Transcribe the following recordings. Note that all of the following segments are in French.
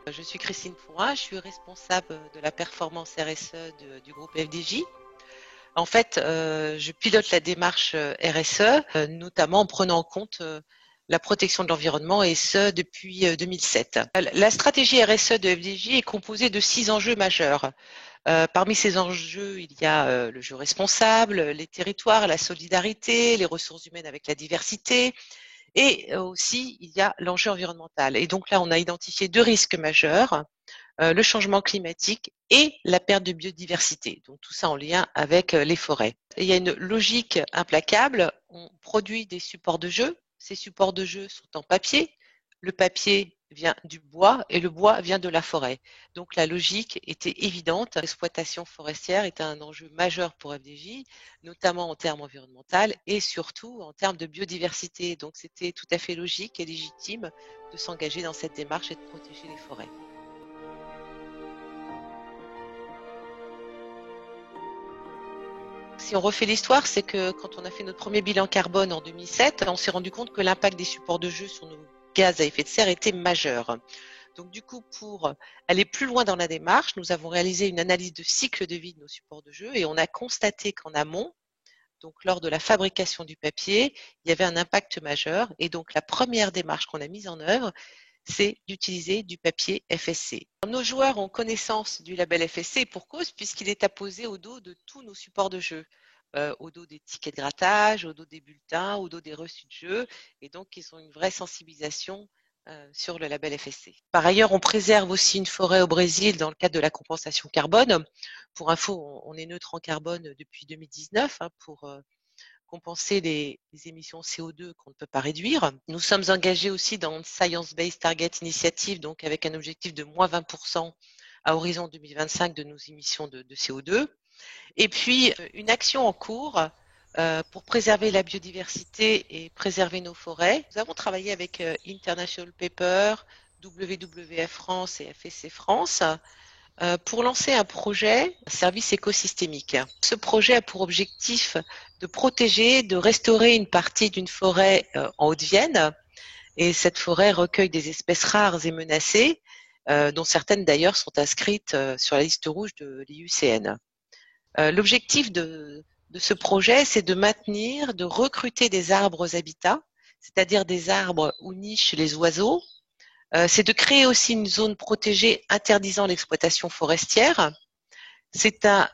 Je suis Christine Fouin, je suis responsable de la performance RSE du groupe FDJ. En fait, je pilote la démarche RSE, notamment en prenant en compte la protection de l'environnement et ce depuis 2007. La stratégie RSE de FDJ est composée de 6 enjeux majeurs. Parmi ces enjeux, il y a le jeu responsable, les territoires, la solidarité, les ressources humaines avec la diversité, et aussi, il y a l'enjeu environnemental. Et donc là, on a identifié 2 risques majeurs, le changement climatique et la perte de biodiversité. Donc tout ça en lien avec les forêts. Et il y a une logique implacable. On produit des supports de jeu. Ces supports de jeu sont en papier. Le papier vient du bois et le bois vient de la forêt. Donc la logique était évidente. L'exploitation forestière est un enjeu majeur pour FDJ, notamment en termes environnementaux et surtout en termes de biodiversité. Donc c'était tout à fait logique et légitime de s'engager dans cette démarche et de protéger les forêts. Si on refait l'histoire, c'est que quand on a fait notre premier bilan carbone en 2007, on s'est rendu compte que l'impact des supports de jeu sur nos gaz à effet de serre était majeur. Donc du coup, pour aller plus loin dans la démarche, nous avons réalisé une analyse de cycle de vie de nos supports de jeu et on a constaté qu'en amont, donc lors de la fabrication du papier, il y avait un impact majeur. Et donc la première démarche qu'on a mise en œuvre, c'est d'utiliser du papier FSC. Nos joueurs ont connaissance du label FSC pour cause, puisqu'il est apposé au dos de tous nos supports de jeu, au dos des tickets de grattage, au dos des bulletins, au dos des reçus de jeu, et donc ils ont une vraie sensibilisation sur le label FSC. Par ailleurs, on préserve aussi une forêt au Brésil dans le cadre de la compensation carbone. Pour info, on est neutre en carbone depuis 2019 pour compenser les émissions CO2 qu'on ne peut pas réduire. Nous sommes engagés aussi dans Science Based Target Initiative, donc avec un objectif de moins 20% à horizon 2025 de nos émissions de CO2. Et puis, une action en cours pour préserver la biodiversité et préserver nos forêts. Nous avons travaillé avec International Paper, WWF France et FSC France pour lancer un projet service écosystémique. Ce projet a pour objectif de protéger, de restaurer une partie d'une forêt en Haute-Vienne. Et cette forêt recueille des espèces rares et menacées, dont certaines d'ailleurs sont inscrites sur la liste rouge de l'IUCN. L'objectif de ce projet, c'est de maintenir, de recruter des arbres habitats, c'est-à-dire des arbres où nichent les oiseaux. C'est de créer aussi une zone protégée interdisant l'exploitation forestière. C'est un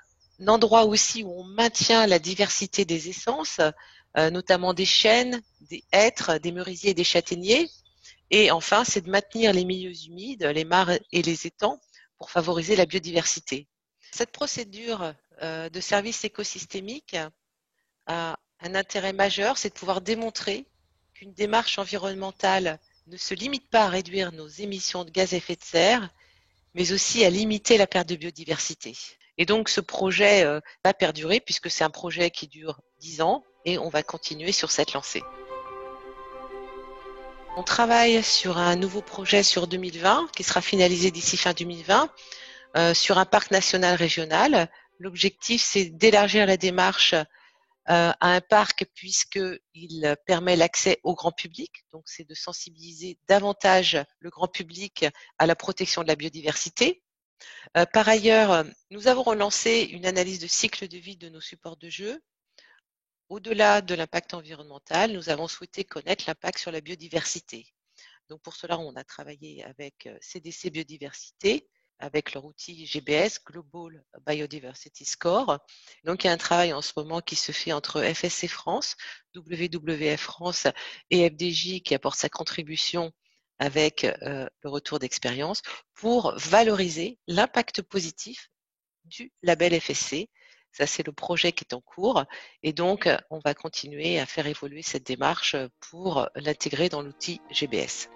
endroit aussi où on maintient la diversité des essences, notamment des chênes, des hêtres, des merisiers et des châtaigniers. Et enfin, c'est de maintenir les milieux humides, les mares et les étangs pour favoriser la biodiversité. Cette procédure de service écosystémique a un intérêt majeur, c'est de pouvoir démontrer qu'une démarche environnementale ne se limite pas à réduire nos émissions de gaz à effet de serre, mais aussi à limiter la perte de biodiversité. Et donc ce projet va perdurer puisque c'est un projet qui dure 10 ans et on va continuer sur cette lancée. On travaille sur un nouveau projet sur 2020 qui sera finalisé d'ici fin 2020 sur un parc national régional. L'objectif, c'est d'élargir la démarche à un parc puisqu'il permet l'accès au grand public. Donc, c'est de sensibiliser davantage le grand public à la protection de la biodiversité. Par ailleurs, nous avons relancé une analyse de cycle de vie de nos supports de jeu. Au-delà de l'impact environnemental, nous avons souhaité connaître l'impact sur la biodiversité. Donc, pour cela, on a travaillé avec CDC Biodiversité, avec leur outil GBS, Global Biodiversity Score. Donc, il y a un travail en ce moment qui se fait entre FSC France, WWF France et FDJ qui apporte sa contribution avec le retour d'expérience pour valoriser l'impact positif du label FSC. Ça, c'est le projet qui est en cours. Et donc, on va continuer à faire évoluer cette démarche pour l'intégrer dans l'outil GBS.